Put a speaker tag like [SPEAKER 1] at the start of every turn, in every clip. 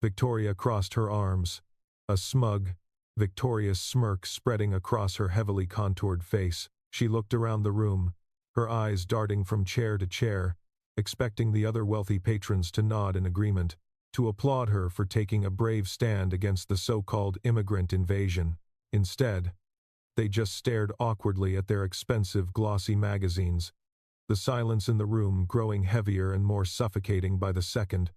[SPEAKER 1] Victoria crossed her arms, a smug, victorious smirk spreading across her heavily contoured face. She looked around the room, her eyes darting from chair to chair, expecting the other wealthy patrons to nod in agreement, to applaud her for taking a brave stand against the so-called immigrant invasion. Instead, they just stared awkwardly at their expensive, glossy magazines, the silence in the room growing heavier and more suffocating by the second.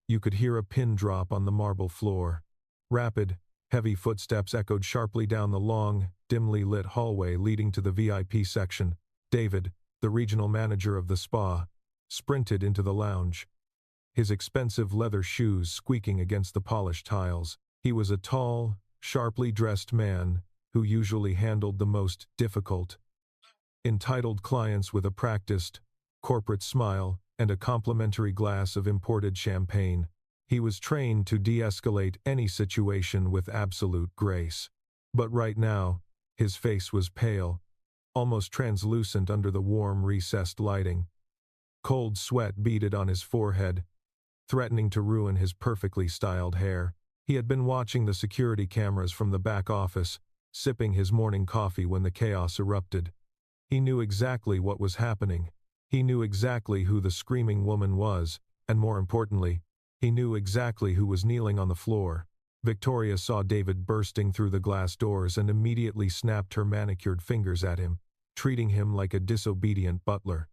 [SPEAKER 1] You could hear a pin drop on the marble floor. Rapid, heavy footsteps echoed sharply down the long, dimly lit hallway leading to the VIP section. David, the regional manager of the spa, sprinted into the lounge, his expensive leather shoes squeaking against the polished tiles. He was a tall, sharply dressed man who usually handled the most difficult, entitled clients with a practiced, corporate smile and a complimentary glass of imported champagne. He was trained to de-escalate any situation with absolute grace. But right now, his face was pale, almost translucent under the warm, recessed lighting. Cold sweat beaded on his forehead, threatening to ruin his perfectly styled hair. He had been watching the security cameras from the back office, sipping his morning coffee when the chaos erupted. He knew exactly what was happening. He knew exactly who the screaming woman was, and more importantly, he knew exactly who was kneeling on the floor. Victoria saw David bursting through the glass doors and immediately snapped her manicured fingers at him, treating him like a disobedient butler.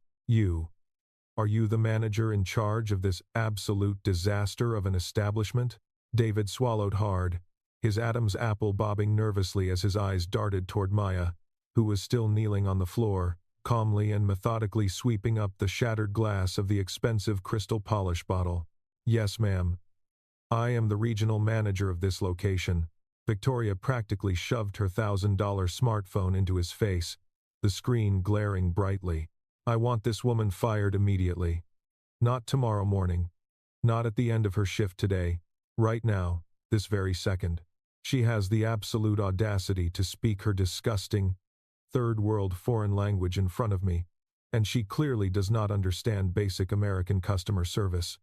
[SPEAKER 1] Are you the manager in charge of this absolute disaster of an establishment? David swallowed hard, his Adam's apple bobbing nervously as his eyes darted toward Maya, who was still kneeling on the floor, calmly and methodically sweeping up the shattered glass of the expensive crystal polish bottle. Yes, ma'am. I am the regional manager of this location. Victoria practically shoved her $1,000 smartphone into his face, the screen glaring brightly. I want this woman fired immediately. Not tomorrow morning. Not at the end of her shift today. Right now, this very second. She has the absolute audacity to speak her disgusting, third-world foreign language in front of me, and she clearly does not understand basic American customer service.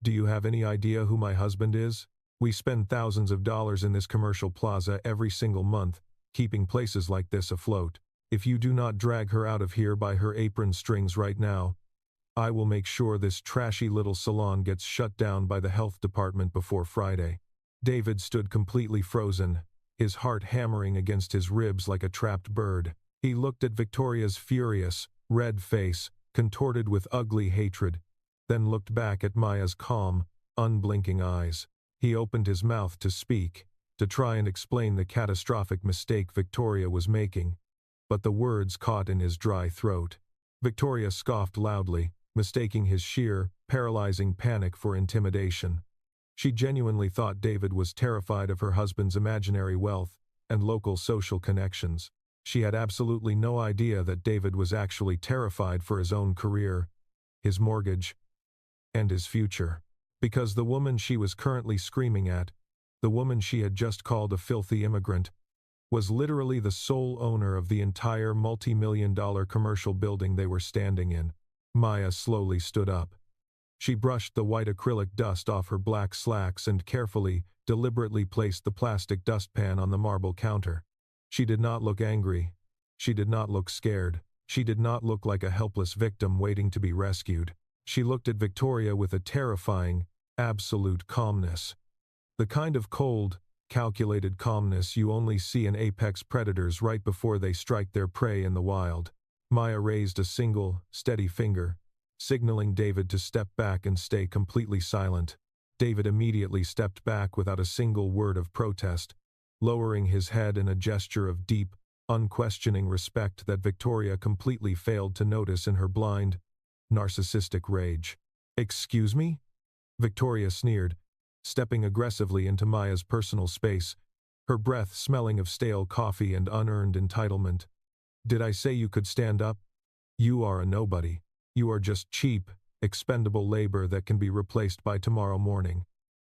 [SPEAKER 1] Do you have any idea who my husband is? We spend thousands of dollars in this commercial plaza every single month, keeping places like this afloat. If you do not drag her out of here by her apron strings right now, I will make sure this trashy little salon gets shut down by the health department before Friday. David stood completely frozen, his heart hammering against his ribs like a trapped bird. He looked at Victoria's furious, red face, contorted with ugly hatred, then looked back at Maya's calm, unblinking eyes. He opened his mouth to speak, to try and explain the catastrophic mistake Victoria was making, but the words caught in his dry throat. Victoria scoffed loudly, mistaking his sheer, paralyzing panic for intimidation. She genuinely thought David was terrified of her husband's imaginary wealth and local social connections. She had absolutely no idea that David was actually terrified for his own career, his mortgage, and his future. Because the woman she was currently screaming at, the woman she had just called a filthy immigrant, was literally the sole owner of the entire multi-million-dollar commercial building they were standing in. Maya slowly stood up. She brushed the white acrylic dust off her black slacks and carefully, deliberately placed the plastic dustpan on the marble counter. She did not look angry. She did not look scared. She did not look like a helpless victim waiting to be rescued. She looked at Victoria with a terrifying, absolute calmness. The kind of cold, calculated calmness you only see in apex predators right before they strike their prey in the wild. Maya raised a single, steady finger, signaling David to step back and stay completely silent. David immediately stepped back without a single word of protest, lowering his head in a gesture of deep, unquestioning respect that Victoria completely failed to notice in her blind, narcissistic rage. "Excuse me?" Victoria sneered, stepping aggressively into Maya's personal space, her breath smelling of stale coffee and unearned entitlement. "Did I say you could stand up? You are a nobody. You are just cheap, expendable labor that can be replaced by tomorrow morning.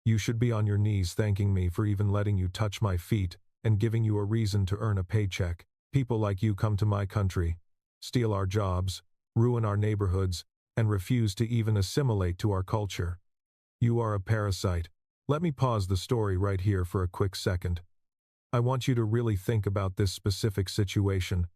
[SPEAKER 1] You should be on your knees thanking me for even letting you touch my feet and giving you a reason to earn a paycheck. People like you come to my country, steal our jobs, ruin our neighborhoods, and refuse to even assimilate to our culture. You are a parasite, Let me pause the story right here for a quick second. I want you to really think about this specific situation,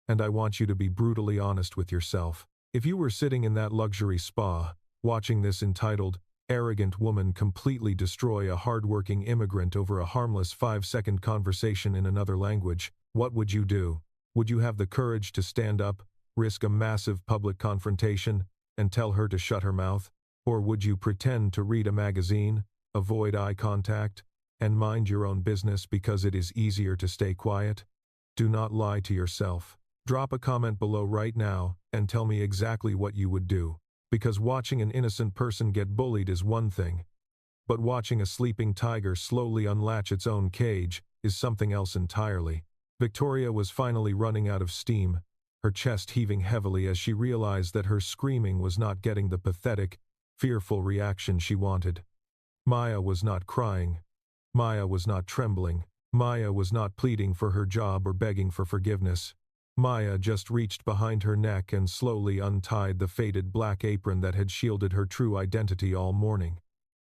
[SPEAKER 1] and I want you to be brutally honest with yourself. If you were sitting in that luxury spa, watching this entitled, arrogant woman completely destroy a hardworking immigrant over a harmless 5-second conversation in another language, what would you do? Would you have the courage to stand up, risk a massive public confrontation, and tell her to shut her mouth? Or would you pretend to read a magazine, avoid eye contact, and mind your own business because it is easier to stay quiet? Do not lie to yourself. Drop a comment below right now and tell me exactly what you would do. Because watching an innocent person get bullied is one thing, but watching a sleeping tiger slowly unlatch its own cage is something else entirely. Victoria was finally running out of steam, her chest heaving heavily as she realized that her screaming was not getting the pathetic, fearful reaction she wanted. Maya was not crying. Maya was not trembling. Maya was not pleading for her job or begging for forgiveness. Maya just reached behind her neck and slowly untied the faded black apron that had shielded her true identity all morning.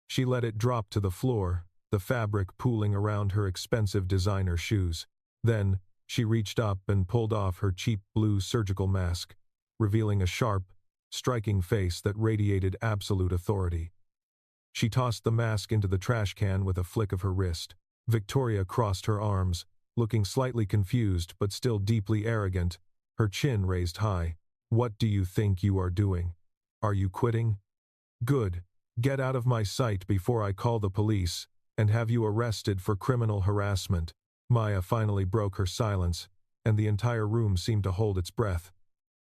[SPEAKER 1] She let it drop to the floor, the fabric pooling around her expensive designer shoes. Then, she reached up and pulled off her cheap blue surgical mask, revealing a sharp, striking face that radiated absolute authority. She tossed the mask into the trash can with a flick of her wrist. Victoria crossed her arms, looking slightly confused but still deeply arrogant, her chin raised high. What do you think you are doing? Are you quitting? Good. Get out of my sight before I call the police and have you arrested for criminal harassment. Maya finally broke her silence, and the entire room seemed to hold its breath.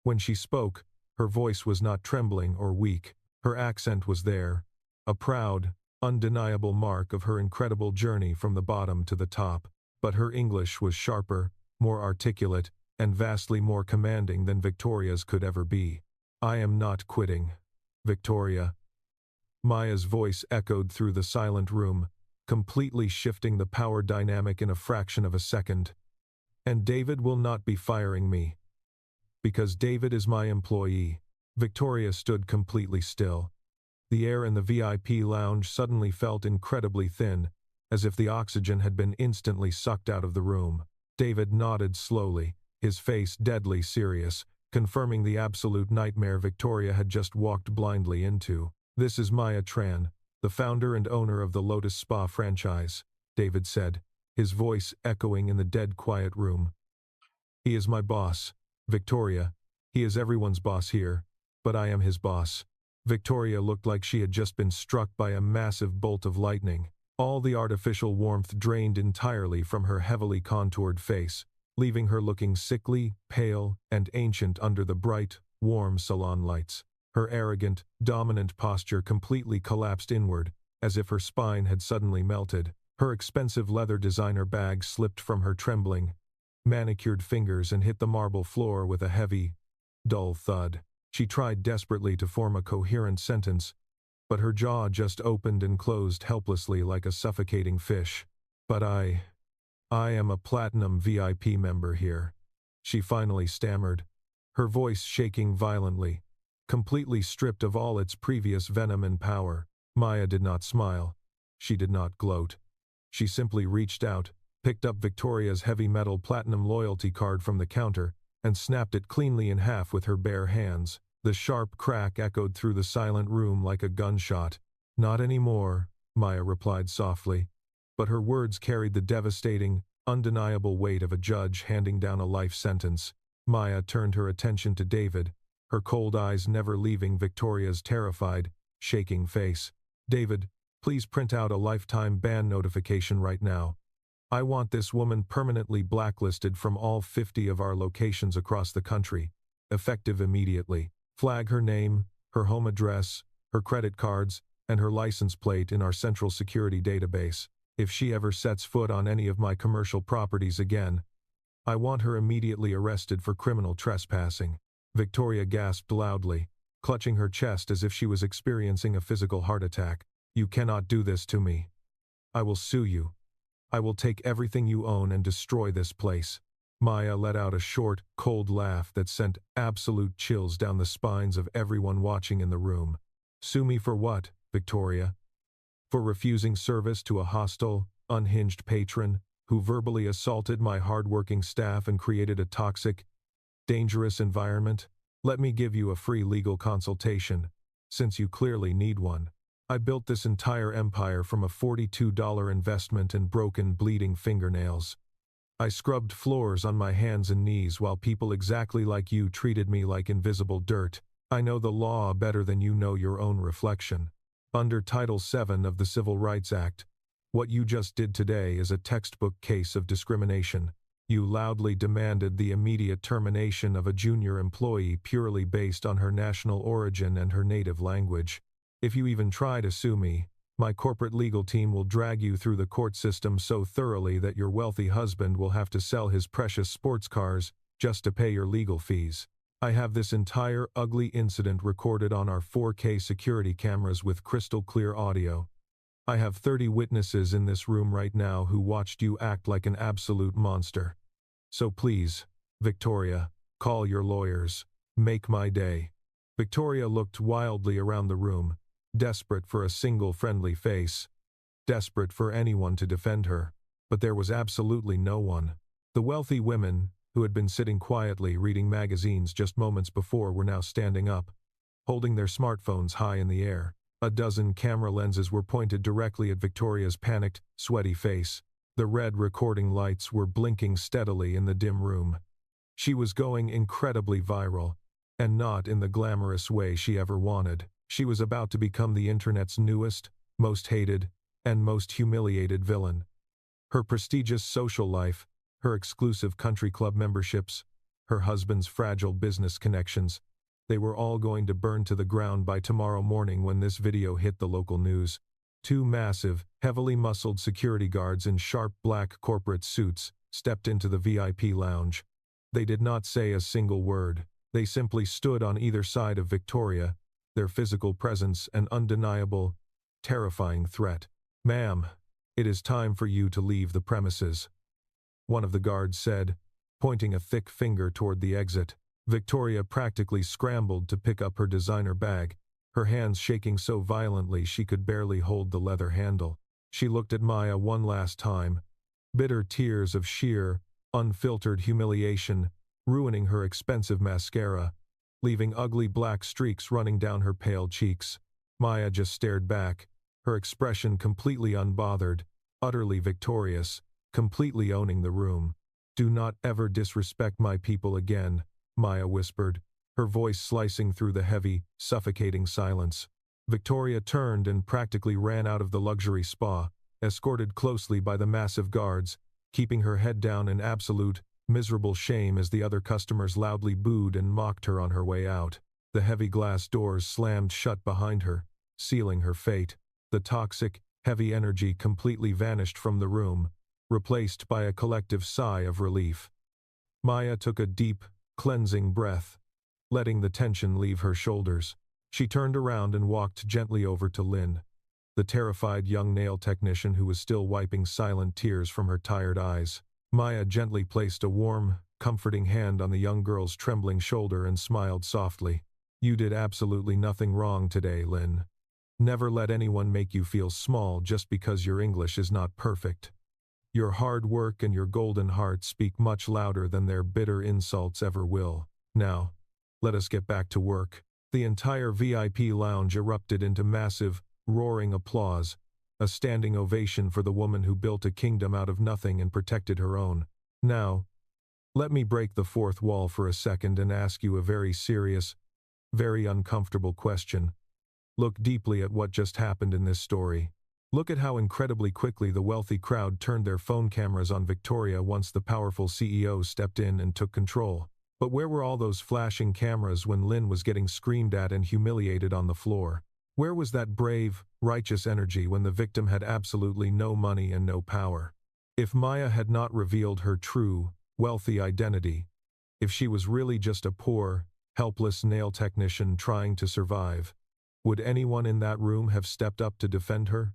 [SPEAKER 1] When she spoke, her voice was not trembling or weak. Her accent was there, a proud, undeniable mark of her incredible journey from the bottom to the top. But her English was sharper, more articulate, and vastly more commanding than Victoria's could ever be. I am not quitting, Victoria. Maya's voice echoed through the silent room, completely shifting the power dynamic in a fraction of a second. And David will not be firing me. Because David is my employee. Victoria stood completely still. The air in the VIP lounge suddenly felt incredibly thin, as if the oxygen had been instantly sucked out of the room. David nodded slowly, his face deadly serious, confirming the absolute nightmare Victoria had just walked blindly into. This is Maya Tran, the founder and owner of the Lotus Spa franchise, David said, his voice echoing in the dead quiet room. He is my boss, Victoria. He is everyone's boss here, but I am his boss. Victoria looked like she had just been struck by a massive bolt of lightning. All the artificial warmth drained entirely from her heavily contoured face, leaving her looking sickly, pale, and ancient under the bright, warm salon lights. Her arrogant, dominant posture completely collapsed inward, as if her spine had suddenly melted. Her expensive leather designer bag slipped from her trembling, manicured fingers and hit the marble floor with a heavy, dull thud. She tried desperately to form a coherent sentence, but her jaw just opened and closed helplessly like a suffocating fish. But I am a platinum VIP member here, she finally stammered, her voice shaking violently, completely stripped of all its previous venom and power. Maya did not smile. She did not gloat. She simply reached out, picked up Victoria's heavy metal platinum loyalty card from the counter, and snapped it cleanly in half with her bare hands. The sharp crack echoed through the silent room like a gunshot. Not anymore, Maya replied softly, but her words carried the devastating, undeniable weight of a judge handing down a life sentence. Maya turned her attention to David, her cold eyes never leaving Victoria's terrified, shaking face. David, please print out a lifetime ban notification right now. I want this woman permanently blacklisted from all 50 of our locations across the country, effective immediately. Flag her name, her home address, her credit cards, and her license plate in our central security database. If she ever sets foot on any of my commercial properties again, I want her immediately arrested for criminal trespassing. Victoria gasped loudly, clutching her chest as if she was experiencing a physical heart attack. You cannot do this to me. I will sue you. I will take everything you own and destroy this place. Maya let out a short, cold laugh that sent absolute chills down the spines of everyone watching in the room. Sue me for what, Victoria? For refusing service to a hostile, unhinged patron who verbally assaulted my hardworking staff and created a toxic, dangerous environment? Let me give you a free legal consultation, since you clearly need one. I built this entire empire from a $42 investment in broken, bleeding fingernails. I scrubbed floors on my hands and knees while people exactly like you treated me like invisible dirt. I know the law better than you know your own reflection. Under Title VII of the Civil Rights Act, what you just did today is a textbook case of discrimination. You loudly demanded the immediate termination of a junior employee purely based on her national origin and her native language. If you even try to sue me, my corporate legal team will drag you through the court system so thoroughly that your wealthy husband will have to sell his precious sports cars just to pay your legal fees. I have this entire ugly incident recorded on our 4K security cameras with crystal clear audio. I have 30 witnesses in this room right now who watched you act like an absolute monster. So please, Victoria, call your lawyers. Make my day. Victoria looked wildly around the room, desperate for a single friendly face, desperate for anyone to defend her, but there was absolutely no one. The wealthy women, who had been sitting quietly reading magazines just moments before, were now standing up, holding their smartphones high in the air. A dozen camera lenses were pointed directly at Victoria's panicked, sweaty face. The red recording lights were blinking steadily in the dim room. She was going incredibly viral, and not in the glamorous way she ever wanted. She was about to become the internet's newest, most hated, and most humiliated villain. Her prestigious social life, her exclusive country club memberships, her husband's fragile business connections, they were all going to burn to the ground by tomorrow morning when this video hit the local news. Two massive, heavily muscled security guards in sharp black corporate suits stepped into the VIP lounge. They did not say a single word. They simply stood on either side of Victoria, their physical presence an undeniable, terrifying threat. "Ma'am, it is time for you to leave the premises," one of the guards said, pointing a thick finger toward the exit. Victoria practically scrambled to pick up her designer bag, her hands shaking so violently she could barely hold the leather handle. She looked at Maya one last time, bitter tears of sheer, unfiltered humiliation ruining her expensive mascara, leaving ugly black streaks running down her pale cheeks. Maya just stared back, her expression completely unbothered, utterly victorious, completely owning the room. "Do not ever disrespect my people again," Maya whispered, her voice slicing through the heavy, suffocating silence. Victoria turned and practically ran out of the luxury spa, escorted closely by the massive guards, keeping her head down in absolute, miserable shame as the other customers loudly booed and mocked her on her way out. The heavy glass doors slammed shut behind her, sealing her fate. The toxic, heavy energy completely vanished from the room, replaced by a collective sigh of relief. Maya took a deep, cleansing breath, letting the tension leave her shoulders. She turned around and walked gently over to Lynn, the terrified young nail technician who was still wiping silent tears from her tired eyes. Maya gently placed a warm, comforting hand on the young girl's trembling shoulder and smiled softly. "You did absolutely nothing wrong today, Lynn. Never let anyone make you feel small just because your English is not perfect. Your hard work and your golden heart speak much louder than their bitter insults ever will. Now, let us get back to work." The entire VIP lounge erupted into massive, roaring applause, a standing ovation for the woman who built a kingdom out of nothing and protected her own. "Now, let me break the fourth wall for a second and ask you a very serious, very uncomfortable question. Look deeply at what just happened in this story. Look at how incredibly quickly the wealthy crowd turned their phone cameras on Victoria once the powerful CEO stepped in and took control. But where were all those flashing cameras when Lynn was getting screamed at and humiliated on the floor? Where was that brave, righteous energy when the victim had absolutely no money and no power? If Maya had not revealed her true, wealthy identity, if she was really just a poor, helpless nail technician trying to survive, would anyone in that room have stepped up to defend her?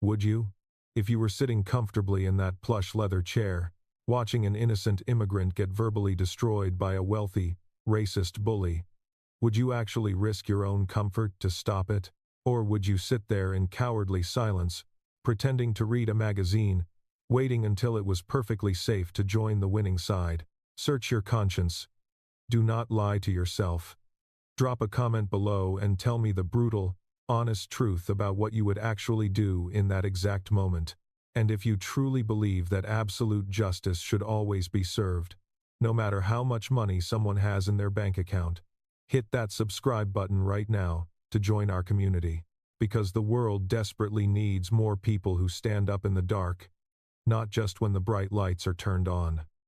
[SPEAKER 1] Would you? If you were sitting comfortably in that plush leather chair, watching an innocent immigrant get verbally destroyed by a wealthy, racist bully, would you actually risk your own comfort to stop it? Or would you sit there in cowardly silence, pretending to read a magazine, waiting until it was perfectly safe to join the winning side? Search your conscience. Do not lie to yourself. Drop a comment below and tell me the brutal, honest truth about what you would actually do in that exact moment. And if you truly believe that absolute justice should always be served, no matter how much money someone has in their bank account, hit that subscribe button right now to join our community, because the world desperately needs more people who stand up in the dark, not just when the bright lights are turned on.